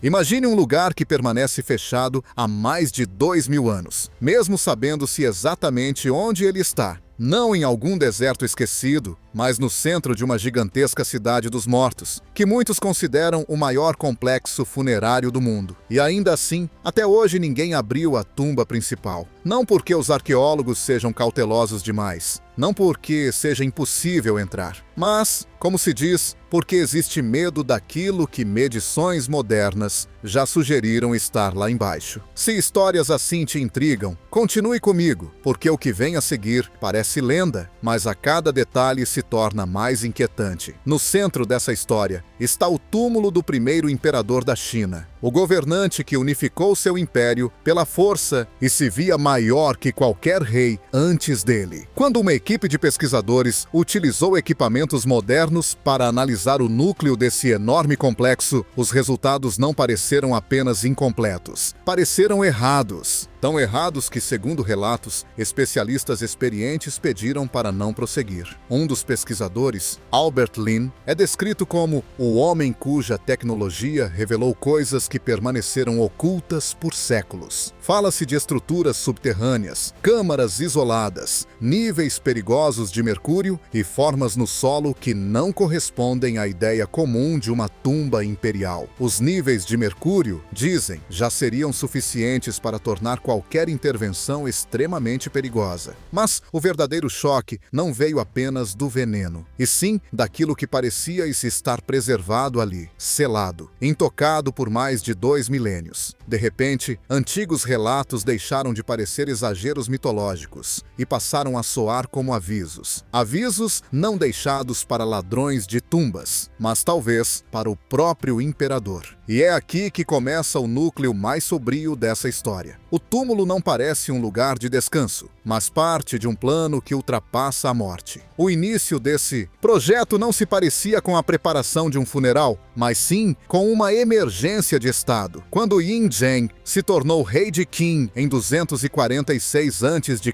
Imagine um lugar que permanece fechado há mais de 2000 anos, mesmo sabendo-se exatamente onde ele está. Não em algum deserto esquecido, mas no centro de uma gigantesca cidade dos mortos, que muitos consideram o maior complexo funerário do mundo. E ainda assim, até hoje ninguém abriu a tumba principal. Não porque os arqueólogos sejam cautelosos demais, não porque seja impossível entrar, mas, como se diz, porque existe medo daquilo que medições modernas já sugeriram estar lá embaixo. Se histórias assim te intrigam, continue comigo, porque o que vem a seguir parece lenda, mas a cada detalhe se torna mais inquietante. No centro dessa história está o túmulo do primeiro imperador da China, o governante que unificou seu império pela força e se via maior que qualquer rei antes dele. Quando uma equipe de pesquisadores utilizou equipamentos modernos para analisar o núcleo desse enorme complexo, os resultados não pareceram apenas incompletos, pareceram errados. Tão errados que, segundo relatos, especialistas experientes pediram para não prosseguir. Um dos pesquisadores, Albert Lin, é descrito como o homem cuja tecnologia revelou coisas que permaneceram ocultas por séculos. Fala-se de estruturas subterrâneas, câmaras isoladas, níveis perigosos de mercúrio e formas no solo que não correspondem à ideia comum de uma tumba imperial. Os níveis de mercúrio, dizem, já seriam suficientes para tornar qualquer intervenção extremamente perigosa. Mas o verdadeiro choque não veio apenas do veneno, e sim daquilo que parecia estar preservado ali, selado, intocado por mais de 2 milênios. De repente, antigos relatos deixaram de parecer exageros mitológicos e passaram a soar como avisos. Avisos não deixados para ladrões de tumbas, mas talvez para o próprio imperador. E é aqui que começa o núcleo mais sombrio dessa história. O túmulo não parece um lugar de descanso, mas parte de um plano que ultrapassa a morte. O início desse projeto não se parecia com a preparação de um funeral, mas sim com uma emergência de estado. Quando Yin Zheng se tornou rei de Qin em 246 a.C.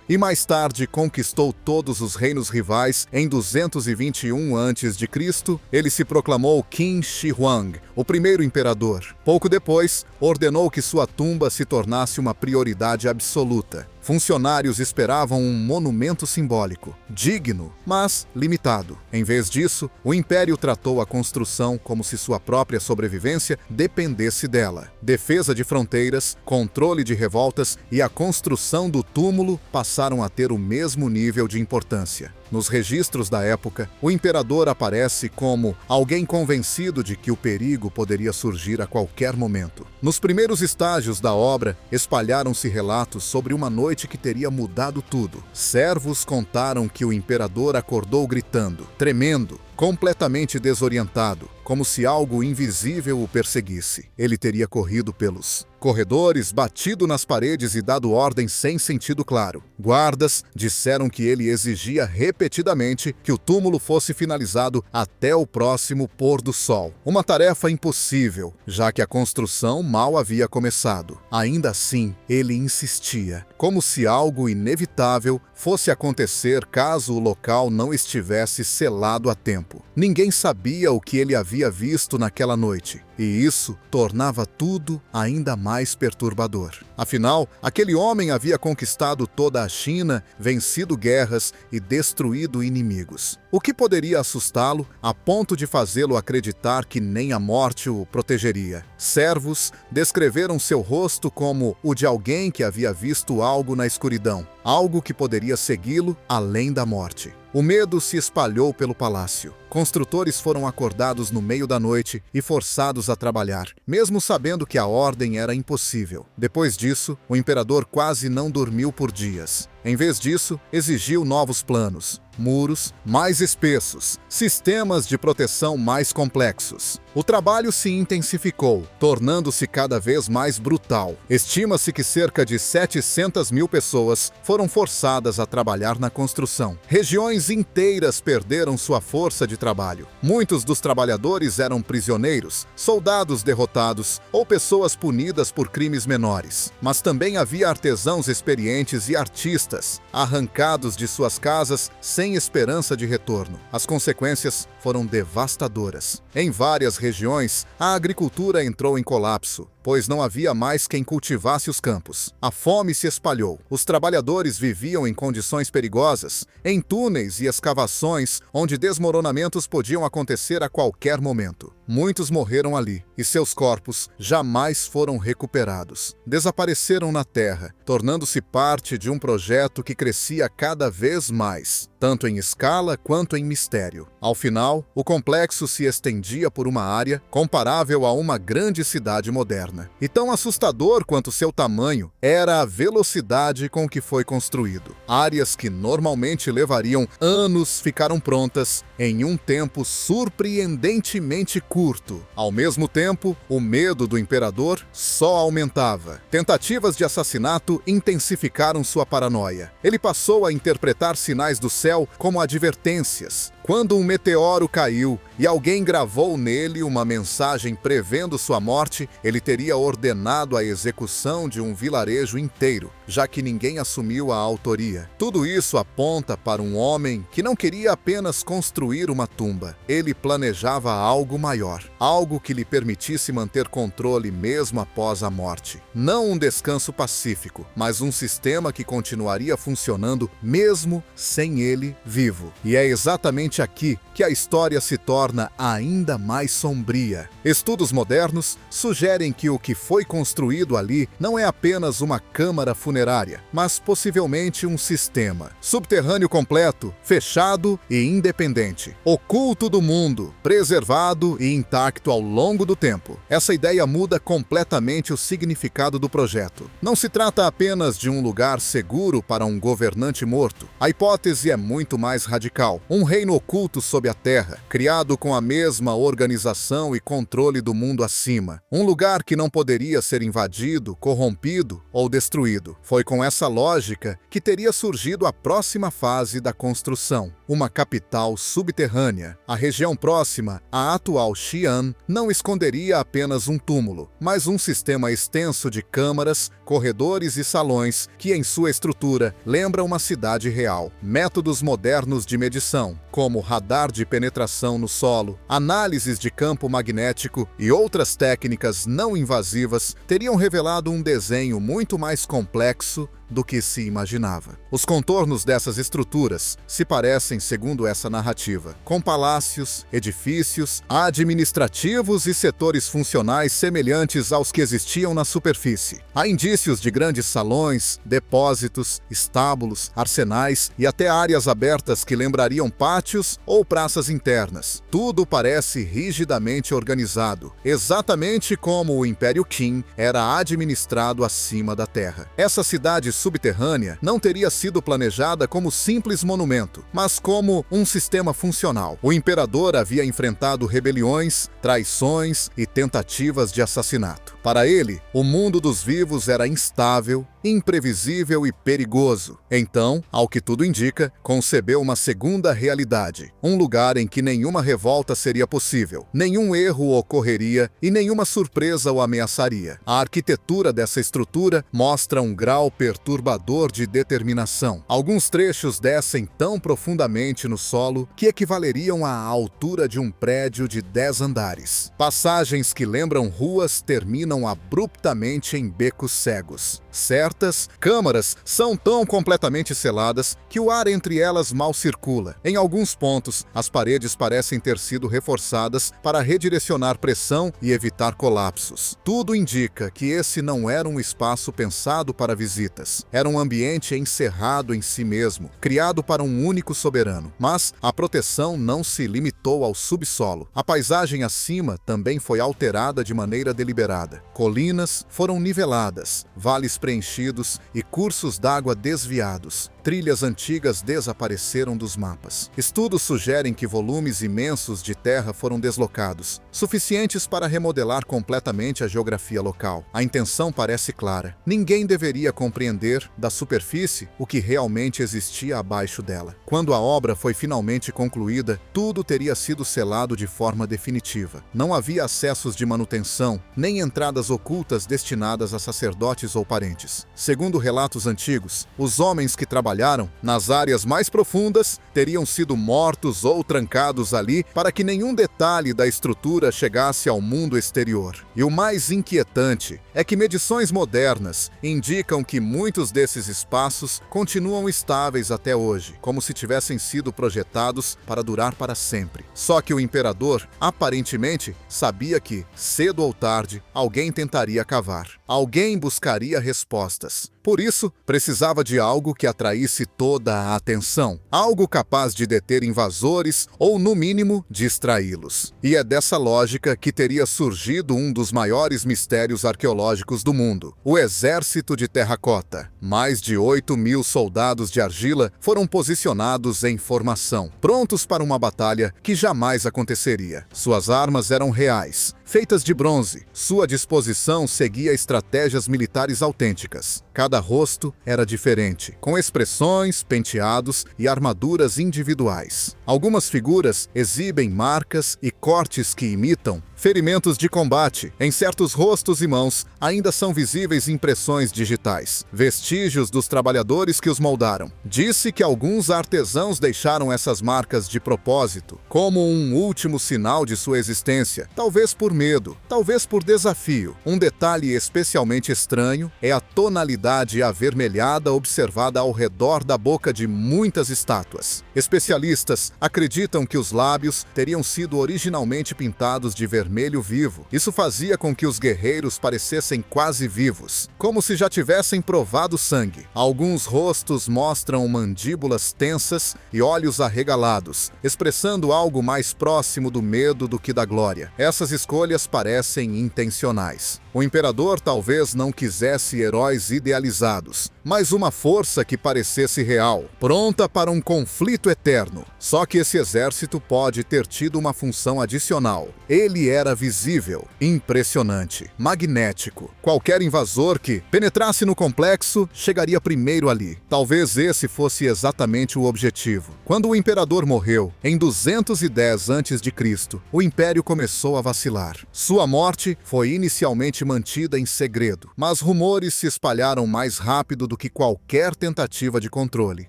e mais tarde conquistou todos os reinos rivais em 221 a.C., ele se proclamou Qin Shi Huang, o primeiro imperador. Pouco depois, ordenou que sua tumba se tornasse uma prioridade absoluta. Funcionários esperavam um monumento simbólico, digno, mas limitado. Em vez disso, o Império tratou a construção como se sua própria sobrevivência dependesse dela. Defesa de fronteiras, controle de revoltas e a construção do túmulo passaram a ter o mesmo nível de importância. Nos registros da época, o imperador aparece como alguém convencido de que o perigo poderia surgir a qualquer momento. Nos primeiros estágios da obra, espalharam-se relatos sobre uma noite que teria mudado tudo. Servos contaram que o imperador acordou gritando, tremendo, completamente desorientado, como se algo invisível o perseguisse. Ele teria corrido pelos corredores, batido nas paredes e dado ordens sem sentido claro. Guardas disseram que ele exigia repetidamente que o túmulo fosse finalizado até o próximo pôr do sol. Uma tarefa impossível, já que a construção mal havia começado. Ainda assim, ele insistia, como se algo inevitável fosse acontecer caso o local não estivesse selado a tempo. Ninguém sabia o que ele havia visto naquela noite, e isso tornava tudo ainda mais perturbador. Afinal, aquele homem havia conquistado toda a China, vencido guerras e destruído inimigos. O que poderia assustá-lo a ponto de fazê-lo acreditar que nem a morte o protegeria? Servos descreveram seu rosto como o de alguém que havia visto algo na escuridão, algo que poderia segui-lo além da morte. O medo se espalhou pelo palácio. Construtores foram acordados no meio da noite e forçados a trabalhar, mesmo sabendo que a ordem era impossível. Depois disso, o imperador quase não dormiu por dias. Em vez disso, exigiu novos planos, muros mais espessos, sistemas de proteção mais complexos. O trabalho se intensificou, tornando-se cada vez mais brutal. Estima-se que cerca de 700 mil pessoas foram forçadas a trabalhar na construção. Regiões inteiras perderam sua força de trabalho. Muitos dos trabalhadores eram prisioneiros, soldados derrotados ou pessoas punidas por crimes menores. Mas também havia artesãos experientes e artistas, arrancados de suas casas sem esperança de retorno. As consequências foram devastadoras. Em várias regiões, a agricultura entrou em colapso, pois não havia mais quem cultivasse os campos. A fome se espalhou. Os trabalhadores viviam em condições perigosas, em túneis e escavações onde desmoronamentos podiam acontecer a qualquer momento. Muitos morreram ali, e seus corpos jamais foram recuperados. Desapareceram na terra, tornando-se parte de um projeto que crescia cada vez mais, tanto em escala quanto em mistério. Ao final, o complexo se estendia por uma área comparável a uma grande cidade moderna. E tão assustador quanto seu tamanho era a velocidade com que foi construído. Áreas que normalmente levariam anos ficaram prontas em um tempo surpreendentemente curto. Ao mesmo tempo, o medo do imperador só aumentava. Tentativas de assassinato intensificaram sua paranoia. Ele passou a interpretar sinais do céu como advertências. Quando um meteoro caiu e alguém gravou nele uma mensagem prevendo sua morte, ele teria ordenado a execução de um vilarejo inteiro, já que ninguém assumiu a autoria. Tudo isso aponta para um homem que não queria apenas construir uma tumba. Ele planejava algo maior, algo que lhe permitisse manter controle mesmo após a morte. Não um descanso pacífico, mas um sistema que continuaria funcionando mesmo sem ele vivo. E é exatamente aqui que a história se torna ainda mais sombria. Estudos modernos sugerem que o que foi construído ali não é apenas uma câmara funerária, mas possivelmente um sistema subterrâneo completo, fechado e independente, oculto do mundo, preservado e intacto ao longo do tempo. Essa ideia muda completamente o significado do projeto. Não se trata apenas de um lugar seguro para um governante morto. A hipótese é muito mais radical. Um reino oculto sob a terra, criado com a mesma organização e controle do mundo acima. Um lugar que não poderia ser invadido, corrompido ou destruído. Foi com essa lógica que teria surgido a próxima fase da construção, uma capital subterrânea. A região próxima, a atual Xi'an, não esconderia apenas um túmulo, mas um sistema extenso de câmaras, corredores e salões que em sua estrutura lembra uma cidade real. Métodos modernos de medição, como radar de penetração no solo, análises de campo magnético e outras técnicas não invasivas, teriam revelado um desenho muito mais complexo do que se imaginava. Os contornos dessas estruturas se parecem, segundo essa narrativa, com palácios, edifícios, administrativos e setores funcionais semelhantes aos que existiam na superfície. Há indícios de grandes salões, depósitos, estábulos, arsenais e até áreas abertas que lembrariam pátios ou praças internas. Tudo parece rigidamente organizado, exatamente como o Império Qin era administrado acima da terra. Essa cidade subterrânea não teria sido planejada como simples monumento, mas como um sistema funcional. O imperador havia enfrentado rebeliões, traições e tentativas de assassinato. Para ele, o mundo dos vivos era instável, imprevisível e perigoso. Então, ao que tudo indica, concebeu uma segunda realidade, um lugar em que nenhuma revolta seria possível, nenhum erro ocorreria e nenhuma surpresa o ameaçaria. A arquitetura dessa estrutura mostra um grau perturbador de determinação. Alguns trechos descem tão profundamente no solo que equivaleriam à altura de um prédio de 10 andares. Passagens que lembram ruas terminam abruptamente em becos cegos. Certas câmaras são tão completamente seladas que o ar entre elas mal circula. Em alguns pontos, as paredes parecem ter sido reforçadas para redirecionar pressão e evitar colapsos. Tudo indica que esse não era um espaço pensado para visitas. Era um ambiente encerrado em si mesmo, criado para um único soberano. Mas a proteção não se limitou ao subsolo. A paisagem acima também foi alterada de maneira deliberada. Colinas foram niveladas, vales preenchidos e cursos d'água desviados. Trilhas antigas desapareceram dos mapas. Estudos sugerem que volumes imensos de terra foram deslocados, suficientes para remodelar completamente a geografia local. A intenção parece clara. Ninguém deveria compreender entender da superfície o que realmente existia abaixo dela. Quando a obra foi finalmente concluída, tudo teria sido selado de forma definitiva. Não havia acessos de manutenção, nem entradas ocultas destinadas a sacerdotes ou parentes. Segundo relatos antigos, os homens que trabalharam nas áreas mais profundas teriam sido mortos ou trancados ali para que nenhum detalhe da estrutura chegasse ao mundo exterior. E o mais inquietante é que medições modernas indicam que muitos desses espaços continuam estáveis até hoje, como se tivessem sido projetados para durar para sempre. Só que o imperador, aparentemente, sabia que, cedo ou tarde, alguém tentaria cavar. Alguém buscaria respostas. Por isso, precisava de algo que atraísse toda a atenção. Algo capaz de deter invasores ou, no mínimo, distraí-los. E é dessa lógica que teria surgido um dos maiores mistérios arqueológicos do mundo: o Exército de Terracota. Mais de 8.000 soldados de argila foram posicionados em formação, prontos para uma batalha que jamais aconteceria. Suas armas eram reais, feitas de bronze. Sua disposição seguia estratégias militares autênticas. Cada rosto era diferente, com expressões, penteados e armaduras individuais. Algumas figuras exibem marcas e cortes que imitam ferimentos de combate. Em certos rostos e mãos ainda são visíveis impressões digitais, vestígios dos trabalhadores que os moldaram. Disse que alguns artesãos deixaram essas marcas de propósito, como um último sinal de sua existência, talvez por medo, talvez por desafio. Um detalhe especialmente estranho é a tonalidade avermelhada observada ao redor da boca de muitas estátuas. Especialistas acreditam que os lábios teriam sido originalmente pintados de vermelho vivo. Isso fazia com que os guerreiros parecessem quase vivos, como se já tivessem provado sangue. Alguns rostos mostram mandíbulas tensas e olhos arregalados, expressando algo mais próximo do medo do que da glória. Essas escolhas parecem intencionais. O imperador talvez não quisesse heróis idealizados, mas uma força que parecesse real, pronta para um conflito eterno. Só que esse exército pode ter tido uma função adicional. Ele era visível, impressionante, magnético. Qualquer invasor que penetrasse no complexo chegaria primeiro ali. Talvez esse fosse exatamente o objetivo. Quando o imperador morreu, em 210 a.C., o império começou a vacilar. Sua morte foi inicialmente mantida em segredo, mas rumores se espalharam mais rápido do que qualquer tentativa de controle.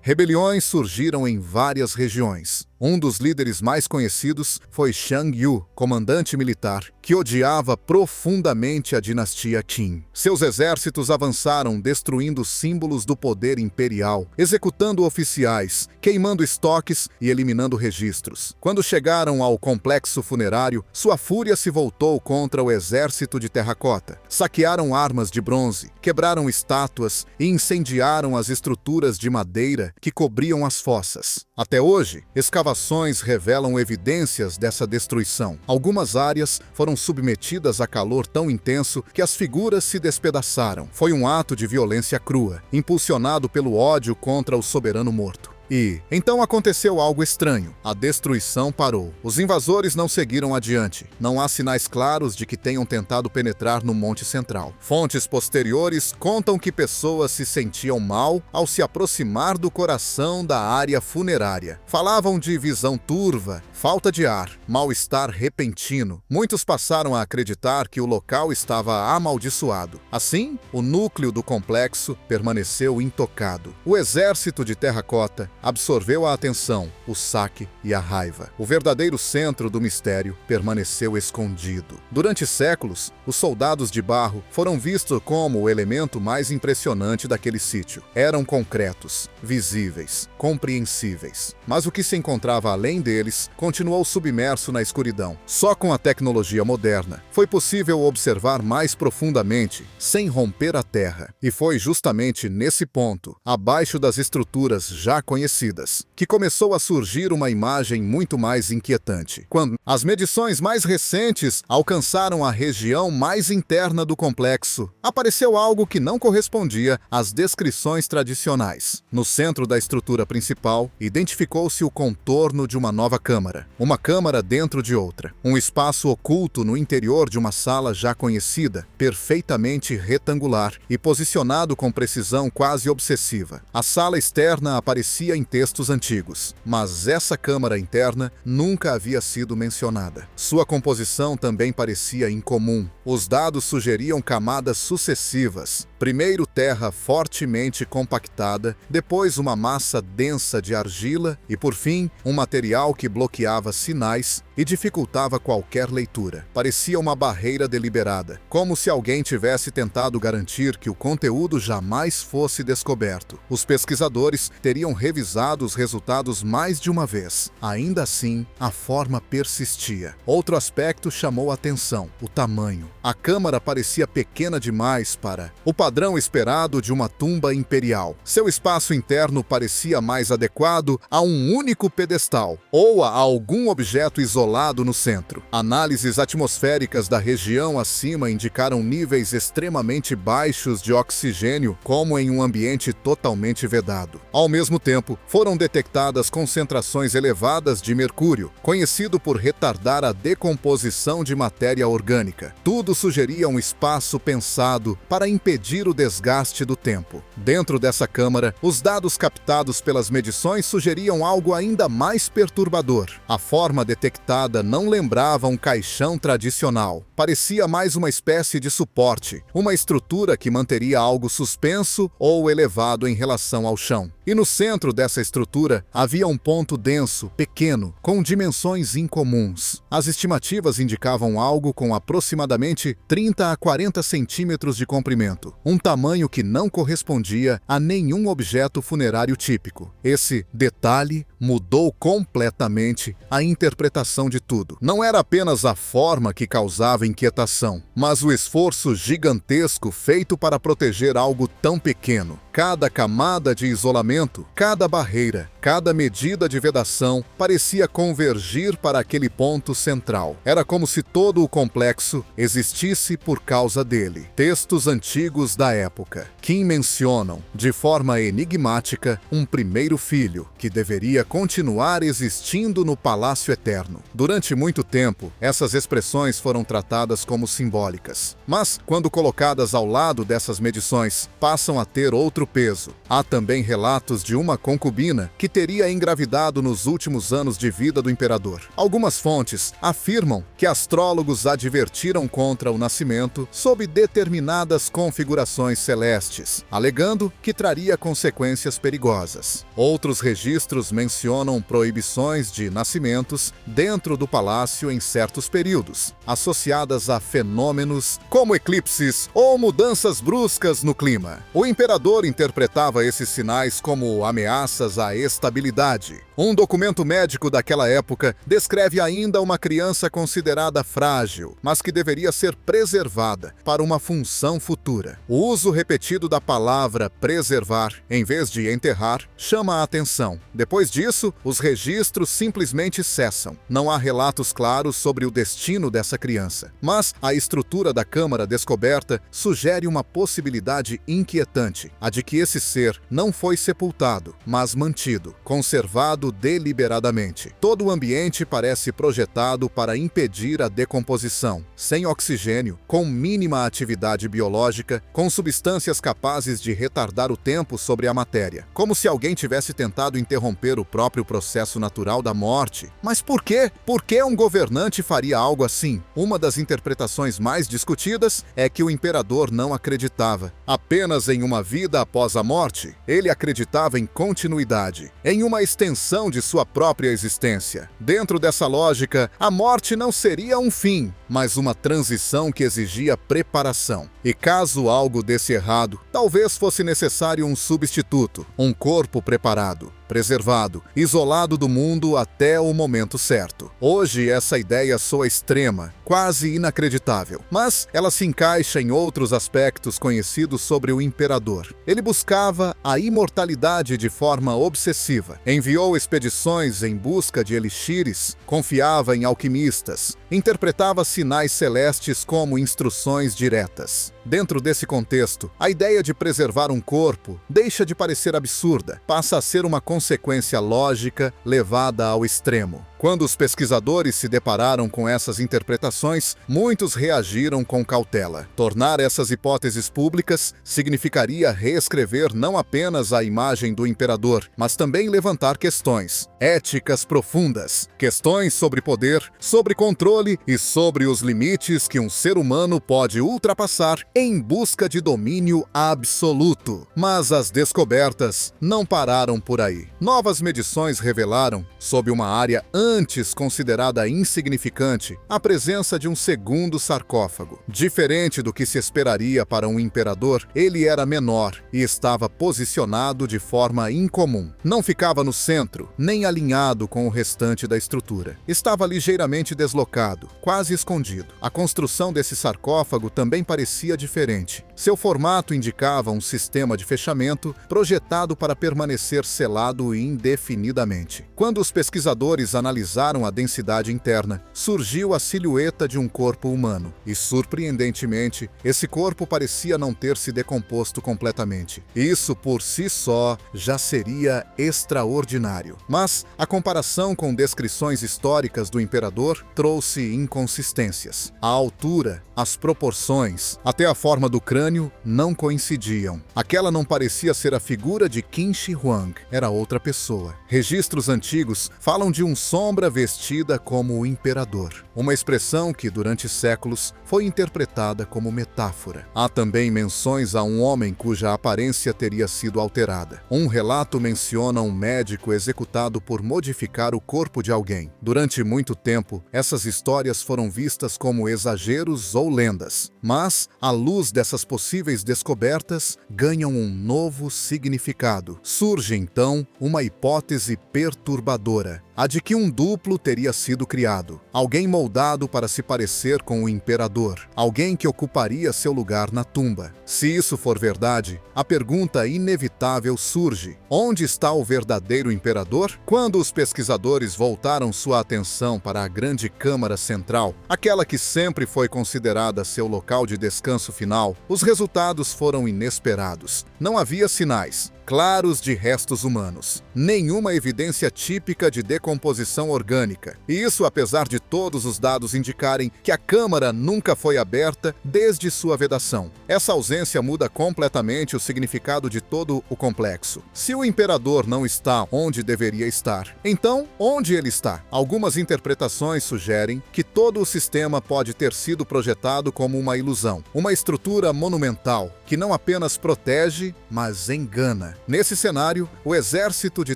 Rebeliões surgiram em várias regiões. Um dos líderes mais conhecidos foi Shang Yu, comandante militar, que odiava profundamente a dinastia Qin. Seus exércitos avançaram destruindo símbolos do poder imperial, executando oficiais, queimando estoques e eliminando registros. Quando chegaram ao complexo funerário, sua fúria se voltou contra o exército de terracota. Saquearam armas de bronze, quebraram estátuas e incendiaram as estruturas de madeira que cobriam as fossas. Até hoje, escavações revelam evidências dessa destruição. Algumas áreas foram submetidas a calor tão intenso que as figuras se despedaçaram. Foi um ato de violência crua, impulsionado pelo ódio contra o soberano morto. E então aconteceu algo estranho. A destruição parou. Os invasores não seguiram adiante. Não há sinais claros de que tenham tentado penetrar no Monte Central. Fontes posteriores contam que pessoas se sentiam mal ao se aproximar do coração da área funerária. Falavam de visão turva, falta de ar, mal-estar repentino. Muitos passaram a acreditar que o local estava amaldiçoado. Assim, o núcleo do complexo permaneceu intocado. O exército de terracota absorveu a atenção, o saque e a raiva. O verdadeiro centro do mistério permaneceu escondido. Durante séculos, os soldados de barro foram vistos como o elemento mais impressionante daquele sítio. Eram concretos, visíveis, compreensíveis. Mas o que se encontrava além deles continuou submerso na escuridão. Só com a tecnologia moderna foi possível observar mais profundamente, sem romper a terra. E foi justamente nesse ponto, abaixo das estruturas já conhecidas, desconhecidas, que começou a surgir uma imagem muito mais inquietante. Quando as medições mais recentes alcançaram a região mais interna do complexo, apareceu algo que não correspondia às descrições tradicionais. No centro da estrutura principal, identificou-se o contorno de uma nova câmara. Uma câmara dentro de outra. Um espaço oculto no interior de uma sala já conhecida, perfeitamente retangular e posicionado com precisão quase obsessiva. A sala externa aparecia em textos antigos, mas essa câmara interna nunca havia sido mencionada. Sua composição também parecia incomum. Os dados sugeriam camadas sucessivas. Primeiro terra fortemente compactada, depois uma massa densa de argila e, por fim, um material que bloqueava sinais e dificultava qualquer leitura. Parecia uma barreira deliberada, como se alguém tivesse tentado garantir que o conteúdo jamais fosse descoberto. Os pesquisadores teriam revisado os resultados mais de uma vez. Ainda assim, a forma persistia. Outro aspecto chamou a atenção: o tamanho. A câmara parecia pequena demais para o padrão esperado de uma tumba imperial. Seu espaço interno parecia mais adequado a um único pedestal ou a algum objeto isolado no centro. Análises atmosféricas da região acima indicaram níveis extremamente baixos de oxigênio, como em um ambiente totalmente vedado. Ao mesmo tempo, foram detectadas concentrações elevadas de mercúrio, conhecido por retardar a decomposição de matéria orgânica. Tudo sugeria um espaço pensado para impedir o desgaste do tempo. Dentro dessa câmara, os dados captados pelas medições sugeriam algo ainda mais perturbador. A forma detectada não lembrava um caixão tradicional. Parecia mais uma espécie de suporte, uma estrutura que manteria algo suspenso ou elevado em relação ao chão. E no centro dessa estrutura havia um ponto denso, pequeno, com dimensões incomuns. As estimativas indicavam algo com aproximadamente 30 a 40 centímetros de comprimento, um tamanho que não correspondia a nenhum objeto funerário típico. Esse detalhe mudou completamente a interpretação de tudo. Não era apenas a forma que causava inquietação, mas o esforço gigantesco feito para proteger algo tão pequeno. Cada camada de isolamento, cada barreira, cada medida de vedação parecia convergir para aquele ponto central. Era como se todo o complexo existisse por causa dele. Textos antigos da época, que mencionam, de forma enigmática, um primeiro filho, que deveria continuar existindo no Palácio Eterno. Durante muito tempo, essas expressões foram tratadas como simbólicas. Mas, quando colocadas ao lado dessas medições, passam a ter outro peso. Há também relatos de uma concubina que teria engravidado nos últimos anos de vida do imperador. Algumas fontes afirmam que astrólogos advertiram contra o nascimento sob determinadas configurações celestes, alegando que traria consequências perigosas. Outros registros mencionam proibições de nascimentos dentro do palácio em certos períodos, associadas a fenômenos como eclipses ou mudanças bruscas no clima. O imperador interpretava esses sinais como ameaças à estabilidade. Um documento médico daquela época descreve ainda uma criança considerada frágil, mas que deveria ser preservada para uma função futura. O uso repetido da palavra preservar, em vez de enterrar, chama a atenção. Depois disso, os registros simplesmente cessam. Não há relatos claros sobre o destino dessa criança, mas a estrutura da câmara descoberta sugere uma possibilidade inquietante, a de que esse ser não foi sepultado, mas mantido, conservado deliberadamente. Todo o ambiente parece projetado para impedir a decomposição, sem oxigênio, com mínima atividade biológica, com substâncias capazes de retardar o tempo sobre a matéria, como se alguém tivesse tentado interromper o próprio processo natural da morte. Mas por quê? Por que um governante faria algo assim? Uma das interpretações mais discutidas é que o imperador não acreditava apenas em uma vida após a morte. Ele acreditava em continuidade, em uma extensão de sua própria existência. Dentro dessa lógica, a morte não seria um fim, mas uma transição que exigia preparação. E caso algo desse errado, talvez fosse necessário um substituto, um corpo preparado, preservado, isolado do mundo até o momento certo. Hoje essa ideia soa extrema, quase inacreditável, mas ela se encaixa em outros aspectos conhecidos sobre o imperador. Ele buscava a imortalidade de forma obsessiva, enviou expedições em busca de elixires, confiava em alquimistas, interpretava sinais celestes como instruções diretas. Dentro desse contexto, a ideia de preservar um corpo deixa de parecer absurda, passa a ser uma consequência lógica levada ao extremo. Quando os pesquisadores se depararam com essas interpretações, muitos reagiram com cautela. Tornar essas hipóteses públicas significaria reescrever não apenas a imagem do imperador, mas também levantar questões éticas profundas, questões sobre poder, sobre controle e sobre os limites que um ser humano pode ultrapassar em busca de domínio absoluto. Mas as descobertas não pararam por aí. Novas medições revelaram, sob uma área antes considerada insignificante, a presença de um segundo sarcófago. Diferente do que se esperaria para um imperador, ele era menor e estava posicionado de forma incomum. Não ficava no centro, nem alinhado com o restante da estrutura. Estava ligeiramente deslocado, quase escondido. A construção desse sarcófago também parecia diferente. Seu formato indicava um sistema de fechamento projetado para permanecer selado indefinidamente. Quando os pesquisadores analisaram a densidade interna, surgiu a silhueta de um corpo humano. E, surpreendentemente, esse corpo parecia não ter se decomposto completamente. Isso, por si só, já seria extraordinário. Mas a comparação com descrições históricas do imperador trouxe inconsistências. A altura, as proporções, até a forma do crânio não coincidiam. Aquela não parecia ser a figura de Qin Shi Huang, era outra pessoa. Registros antigos falam de um sombra vestida como o imperador, uma expressão que durante séculos foi interpretada como metáfora. Há também menções a um homem cuja aparência teria sido alterada. Um relato menciona um médico executado por modificar o corpo de alguém. Durante muito tempo, essas histórias foram vistas como exageros ou lendas, mas, à luz dessas possíveis descobertas, ganham um novo significado. Surge, então, uma hipótese perturbadora, a de que um duplo teria sido criado, alguém moldado para se parecer com o imperador, alguém que ocuparia seu lugar na tumba. Se isso for verdade, a pergunta inevitável surge: onde está o verdadeiro imperador? Quando os pesquisadores voltaram sua atenção para a grande câmara central, aquela que sempre foi considerada seu local de descanso final, os resultados foram inesperados. Não havia sinais claros de restos humanos, nenhuma evidência típica de decomposição orgânica. E isso apesar de todos os dados indicarem que a câmara nunca foi aberta desde sua vedação. Essa ausência muda completamente o significado de todo o complexo. Se o imperador não está onde deveria estar, então onde ele está? Algumas interpretações sugerem que todo o sistema pode ter sido projetado como uma ilusão, uma estrutura monumental que não apenas protege, mas engana. Nesse cenário, o exército de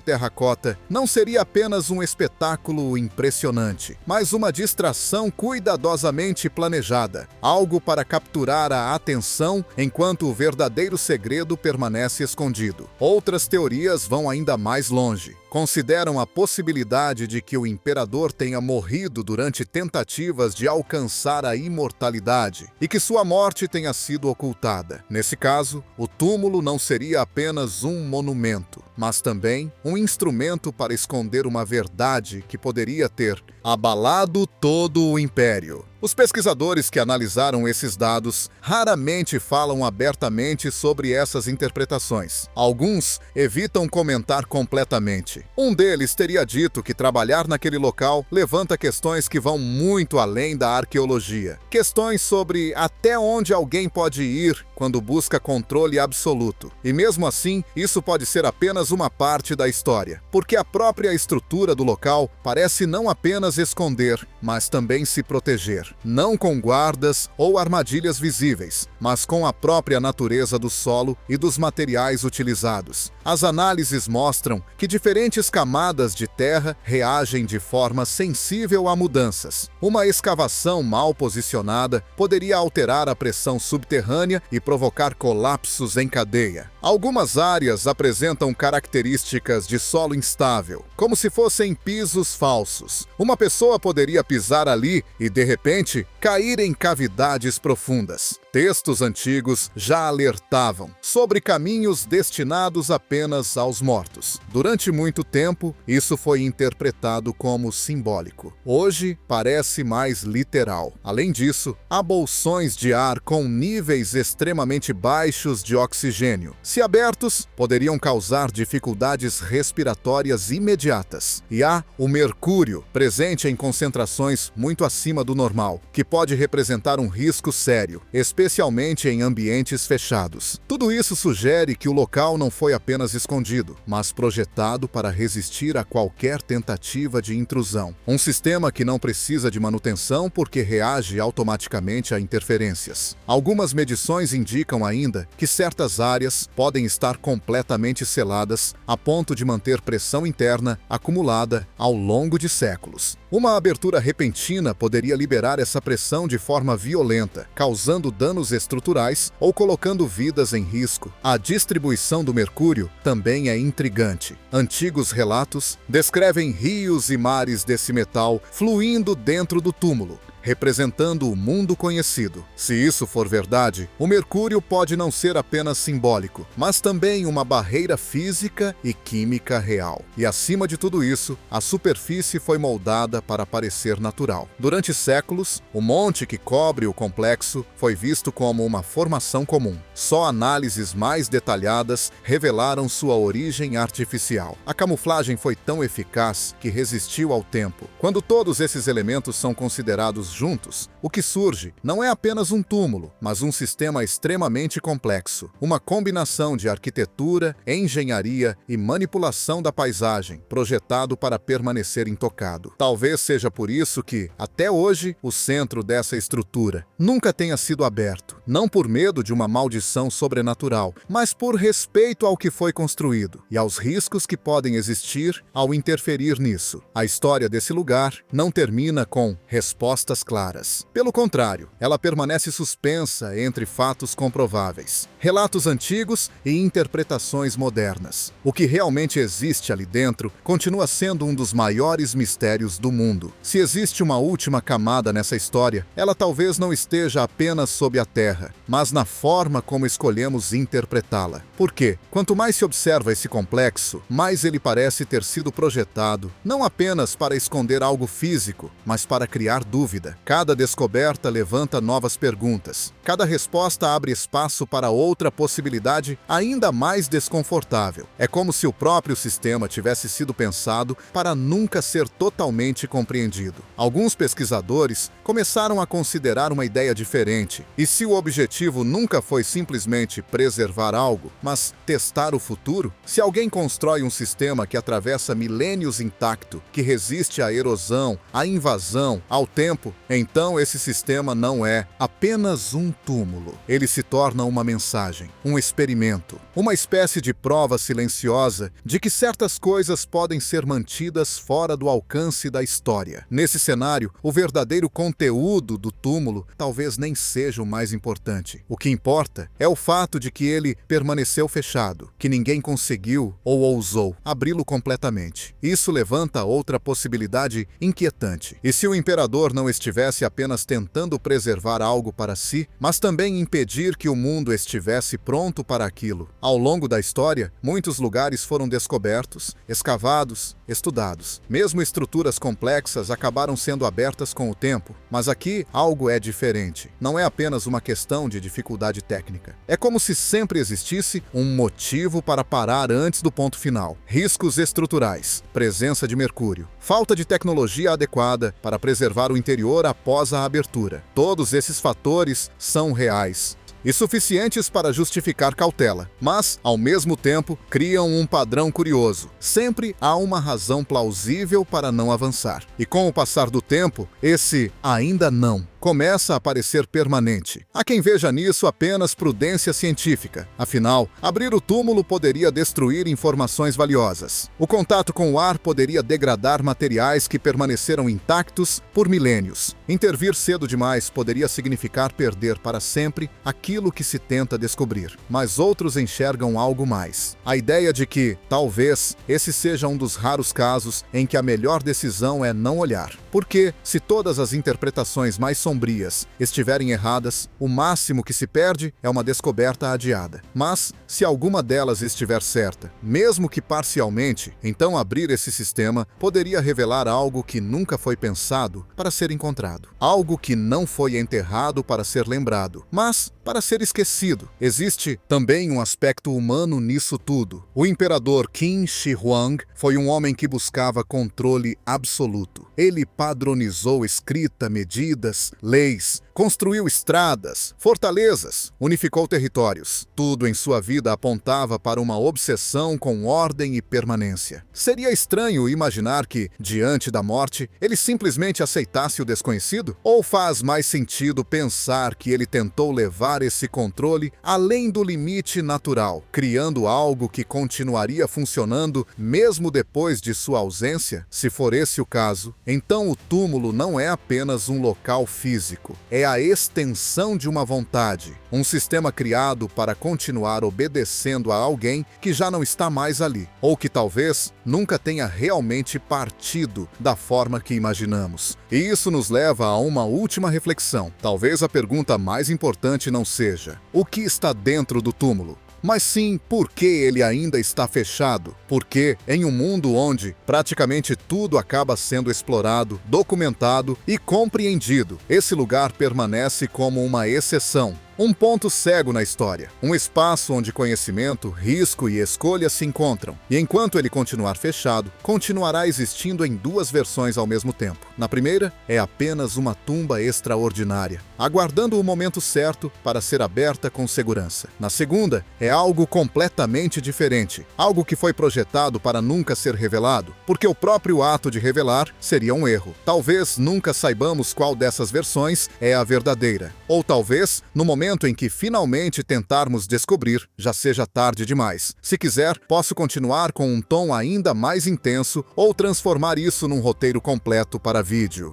terracota não seria apenas um espetáculo impressionante, mas uma distração cuidadosamente planejada, algo para capturar a atenção enquanto o verdadeiro segredo permanece escondido. Outras teorias vão ainda mais longe. Consideram a possibilidade de que o imperador tenha morrido durante tentativas de alcançar a imortalidade e que sua morte tenha sido ocultada. Nesse caso, o túmulo não seria apenas um monumento, mas também um instrumento para esconder uma verdade que poderia ter abalado todo o império. Os pesquisadores que analisaram esses dados raramente falam abertamente sobre essas interpretações. Alguns evitam comentar completamente. Um deles teria dito que trabalhar naquele local levanta questões que vão muito além da arqueologia. Questões sobre até onde alguém pode ir quando busca controle absoluto. E mesmo assim, isso pode ser apenas uma parte da história, porque a própria estrutura do local parece não apenas esconder, mas também se proteger, não com guardas ou armadilhas visíveis, mas com a própria natureza do solo e dos materiais utilizados. As análises mostram que diferentes camadas de terra reagem de forma sensível a mudanças. Uma escavação mal posicionada poderia alterar a pressão subterrânea e provocar colapsos em cadeia. Algumas áreas apresentam características de solo instável, como se fossem pisos falsos. Uma pessoa poderia pisar ali e, de repente, cair em cavidades profundas. Textos antigos já alertavam sobre caminhos destinados apenas aos mortos. Durante muito tempo, isso foi interpretado como simbólico. Hoje, parece mais literal. Além disso, há bolsões de ar com níveis extremamente baixos de oxigênio. Se abertos, poderiam causar dificuldades respiratórias imediatas. E há o mercúrio, presente em concentrações muito acima do normal, que pode representar um risco sério, especialmente em ambientes fechados. Tudo isso sugere que o local não foi apenas escondido, mas projetado para resistir a qualquer tentativa de intrusão. Um sistema que não precisa de manutenção porque reage automaticamente a interferências. Algumas medições indicam ainda que certas áreas podem estar completamente seladas a ponto de manter pressão interna acumulada ao longo de séculos. Uma abertura repentina poderia liberar essa pressão de forma violenta, causando danos estruturais ou colocando vidas em risco. A distribuição do mercúrio também é intrigante. Antigos relatos descrevem rios e mares desse metal fluindo dentro do túmulo, representando o mundo conhecido. Se isso for verdade, o mercúrio pode não ser apenas simbólico, mas também uma barreira física e química real. E acima de tudo isso, a superfície foi moldada para parecer natural. Durante séculos, o monte que cobre o complexo foi visto como uma formação comum. Só análises mais detalhadas revelaram sua origem artificial. A camuflagem foi tão eficaz que resistiu ao tempo. Quando todos esses elementos são considerados juntos, o que surge não é apenas um túmulo, mas um sistema extremamente complexo, uma combinação de arquitetura, engenharia e manipulação da paisagem, projetado para permanecer intocado. Talvez seja por isso que, até hoje, o centro dessa estrutura nunca tenha sido aberto, não por medo de uma maldição sobrenatural, mas por respeito ao que foi construído e aos riscos que podem existir ao interferir nisso. A história desse lugar não termina com respostas claras. Pelo contrário, ela permanece suspensa entre fatos comprováveis, relatos antigos e interpretações modernas. O que realmente existe ali dentro continua sendo um dos maiores mistérios do mundo. Se existe uma última camada nessa história, ela talvez não esteja apenas sob a terra, mas na forma como escolhemos interpretá-la. Porque, quanto mais se observa esse complexo, mais ele parece ter sido projetado, não apenas para esconder algo físico, mas para criar dúvida. Cada descoberta levanta novas perguntas. Cada resposta abre espaço para outra possibilidade ainda mais desconfortável. É como se o próprio sistema tivesse sido pensado para nunca ser totalmente compreendido. Alguns pesquisadores começaram a considerar uma ideia diferente. E se o objetivo nunca foi simplesmente preservar algo, mas testar o futuro? Se alguém constrói um sistema que atravessa milênios intacto, que resiste à erosão, à invasão, ao tempo, então esse sistema não é apenas um túmulo. Ele se torna uma mensagem, um experimento, uma espécie de prova silenciosa de que certas coisas podem ser mantidas fora do alcance da história. Nesse cenário, o verdadeiro conteúdo do túmulo talvez nem seja o mais importante. O que importa é o fato de que ele permaneceu fechado, que ninguém conseguiu ou ousou abri-lo completamente. Isso levanta outra possibilidade inquietante. E se o imperador não estivesse apenas tentando preservar algo para si, mas também impedir que o mundo estivesse pronto para aquilo? Ao longo da história, muitos lugares foram descobertos, escavados, estudados. Mesmo estruturas complexas acabaram sendo abertas com o tempo, mas aqui algo é diferente. Não é apenas uma questão de dificuldade técnica. É como se sempre existisse um motivo para parar antes do ponto final. Riscos estruturais, presença de mercúrio, falta de tecnologia adequada para preservar o interior após a abertura. Todos esses fatores são reais. e suficientes para justificar cautela, mas, ao mesmo tempo, criam um padrão curioso. Sempre há uma razão plausível para não avançar. E com o passar do tempo, esse ainda não começa a parecer permanente. Há quem veja nisso apenas prudência científica. Afinal, abrir o túmulo poderia destruir informações valiosas. O contato com o ar poderia degradar materiais que permaneceram intactos por milênios. Intervir cedo demais poderia significar perder para sempre aquilo que se tenta descobrir. Mas outros enxergam algo mais. A ideia de que, talvez, esse seja um dos raros casos em que a melhor decisão é não olhar. Porque, se todas as interpretações mais sombrias estiverem erradas, o máximo que se perde é uma descoberta adiada. Mas, se alguma delas estiver certa, mesmo que parcialmente, então abrir esse sistema poderia revelar algo que nunca foi pensado para ser encontrado. Algo que não foi enterrado para ser lembrado, mas para ser esquecido. Existe também um aspecto humano nisso tudo. O imperador Qin Shi Huang foi um homem que buscava controle absoluto. Ele padronizou escrita, medidas, leis, construiu estradas, fortalezas, unificou territórios. Tudo em sua vida apontava para uma obsessão com ordem e permanência. Seria estranho imaginar que, diante da morte, ele simplesmente aceitasse o desconhecido? Ou faz mais sentido pensar que ele tentou levar esse controle além do limite natural, criando algo que continuaria funcionando mesmo depois de sua ausência? Se for esse o caso, então o túmulo não é apenas um local físico, é a extensão de uma vontade, um sistema criado para continuar obedecendo a alguém que já não está mais ali, ou que talvez nunca tenha realmente partido da forma que imaginamos. E isso nos leva a uma última reflexão. Talvez a pergunta mais importante não seja o que está dentro do túmulo, mas sim por que ele ainda está fechado. Porque, em um mundo onde praticamente tudo acaba sendo explorado, documentado e compreendido, esse lugar permanece como uma exceção. Um ponto cego na história, um espaço onde conhecimento, risco e escolha se encontram. E enquanto ele continuar fechado, continuará existindo em duas versões ao mesmo tempo. Na primeira, é apenas uma tumba extraordinária, aguardando o momento certo para ser aberta com segurança. Na segunda, é algo completamente diferente, algo que foi projetado para nunca ser revelado, porque o próprio ato de revelar seria um erro. Talvez nunca saibamos qual dessas versões é a verdadeira, ou talvez, no momento em que finalmente tentarmos descobrir, já seja tarde demais. Se quiser, posso continuar com um tom ainda mais intenso ou transformar isso num roteiro completo para vídeo.